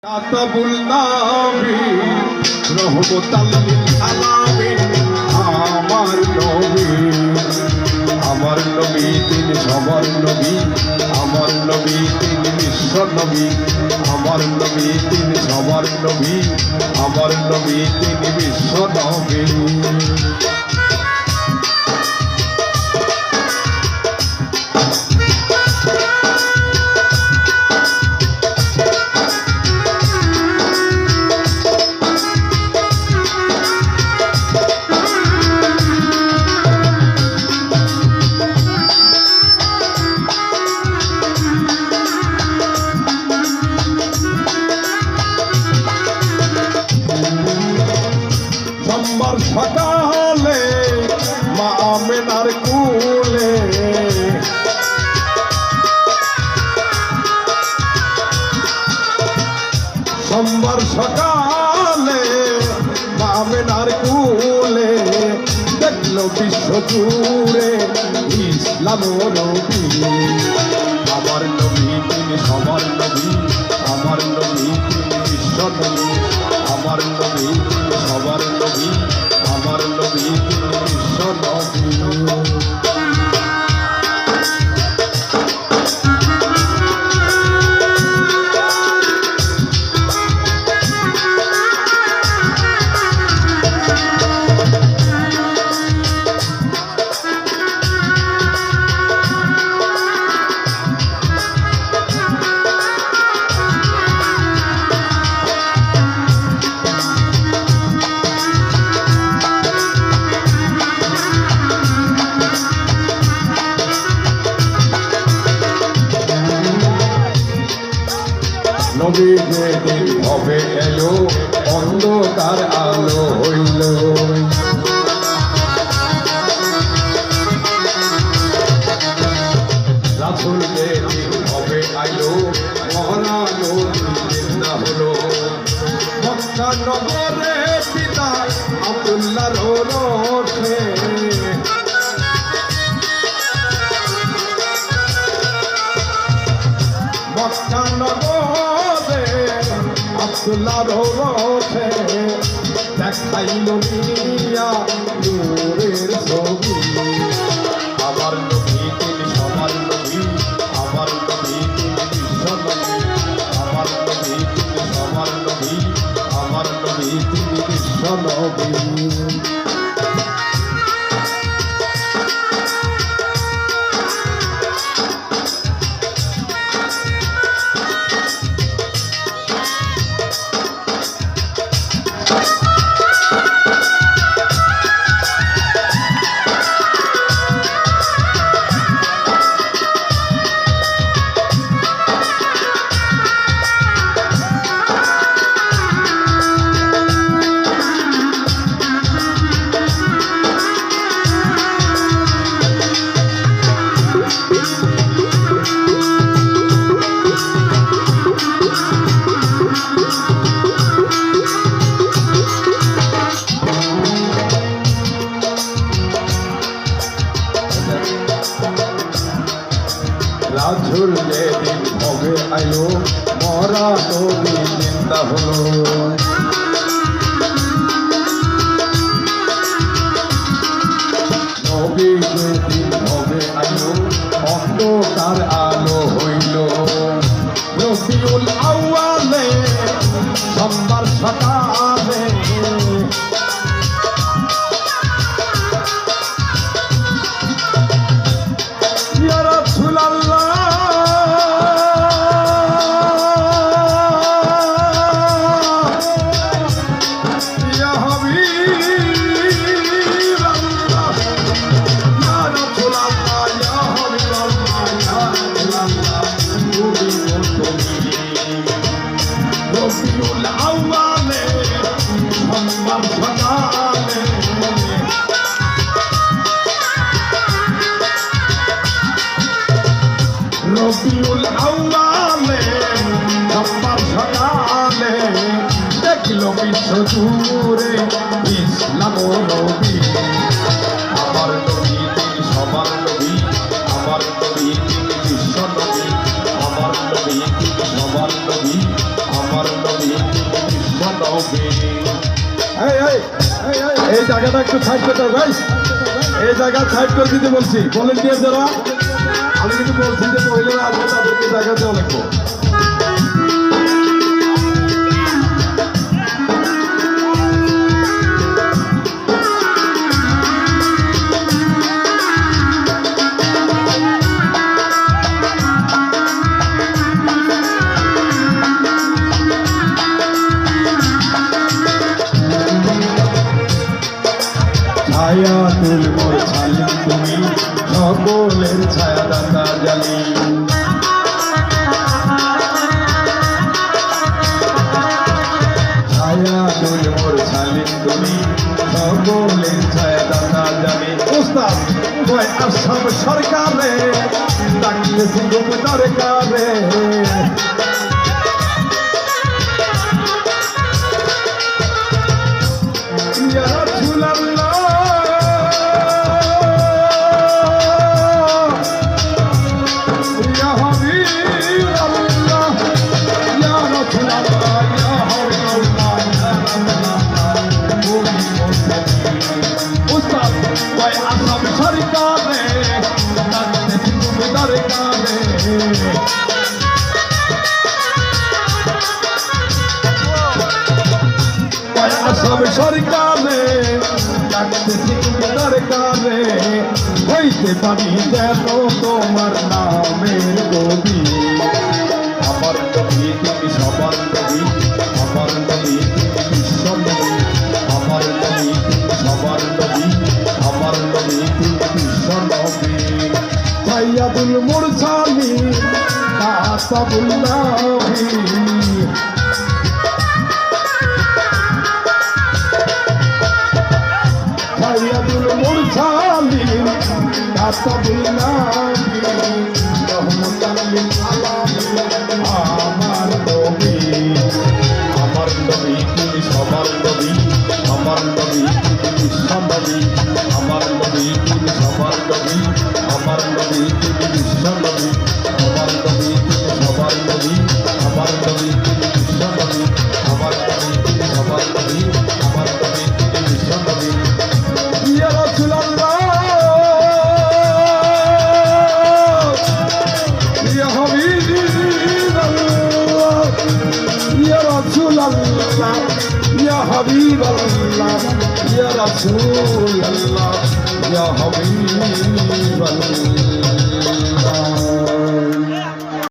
কাতাবুল নবী রহমতাল লিল আলামিন আমার নবী তিনি সবার নবী আমার নবী তিনি বিশ্ব নবী আমার নবী তিনি সবার নবী আমার নবী তিনি বিশ্ব নবী সকালে মা আমেনার কুলে সোমবার সকালে মা আমেনার কুলে দেখলো বিশ্ব জুড়ে ইসলাম নবী আমার নবী তিনি সবার নবী আমার নবী তিনি বিশ্ব নবী আমার নবী তিনি সবার নবী আমার নবী তিনি বিশ্ব নবী নবী যেদিন হবে এলো অন্ধকার আলো হইল রাসূল যেদিন হবে আইলো মহানানো জিন্দা হলো মক্কা নগরে পিতা আব্দুল্লাহর রোষে মক্কা নগরে আব্দুল্লাহর রোষে দেখাইল মিয়া নূরের ছবি আমার নবী তিনি সবার নবী আমার নবী তিনি বিশ্ব নবী আমার নবী তিনি সবার নবী আমার নবী তিনি বিশ্ব নবী রাসূল যেদিন হবে আইলো মরা নবী জিন্দা হলো নবী যেদিন হবে আইলো অন্ধকার আলো হইল রবিউল আউয়ালে সোমবার সকালে ইয়া রাসূলুল্লাহ রবিউল আউয়ালে সোমবার সকালে রবিউল আউয়ালে সোমবার সকালে দেখল বিশ্ব জুড়ে ইসলাম নবী আমার নবী তিনি সবার নবী আমার নবী তিনি বিশ্ব নবী আমার নবী তিনি সবার নবী আমার নবী নবী। এই জায়গাটা একটু সাইড করতে হবে ভাই, এই জায়গা সাইড করে দিতে বলছি। ভলেন্টিয়ার যারা, আমি কিন্তু বলছি যে মহিলারা আসবে তাদেরকে জায়গা দেওয়া লাগবে। ছায়া তুল মোর ছালি তুমি সকলের ছায়া দাতা জানি। ছায়া তুল মোর ছালি তুমি সকলের ছায়া দাতা জানি। উস্তাদ কয় আসাম সরকারে ডাকতেছি ঘুম দরকারে, ইয়া রাসূলুল্লাহ ইয়া হাবিবাল্লাহ ইয়া রাসূলুল্লাহ ইয়া হাবিবাল্লাহ ইয়া রাসূলুল্লাহ। উস্তাদ কয় আসাম সরকারে ডাকতেছি ঘুম দরকারে, আসাম সরকারে ডাকতেছি ঘুম দরকারে, হইতে পারি যেন তোমার নামের কবি। আমার নবী তুমি সবার নবী, আমার নবী তুমি বিশ্ব নবী। আমার নবী তুমি সবার নবী, আমার নবী তুমি বিশ্ব নবী। সাইয়াদুল মুরসালিন কাতাবুল্লাহ, সাইয়াদুল মুরসালিন কাতাবুল্লাহ, রহমাতাল লিল আলামিন আমার নবী। আমার নবী তুমি সবার নবী, আমার নবী তুমি বিশ্ব নবী। আমার নবী তুমি সবার নবী, আমার নবী তুমি বিশ্ব নবী। আমার নবী তুমি সবার নবী, আমার নবী তুমি বিশ্ব নবী। আমার নবী তুমি সবার নবী, আমার নবী তুমি বিশ্ব নবী। ইয়া রাসূলুল্লাহ ইয়া হাবিবাল্লাহ ইয়া রাসূলুল্লাহ ইয়া হাবিবাল্লাহ ইয়া রাসূলুল্লাহ ইয়া হাবিবাল্লাহ।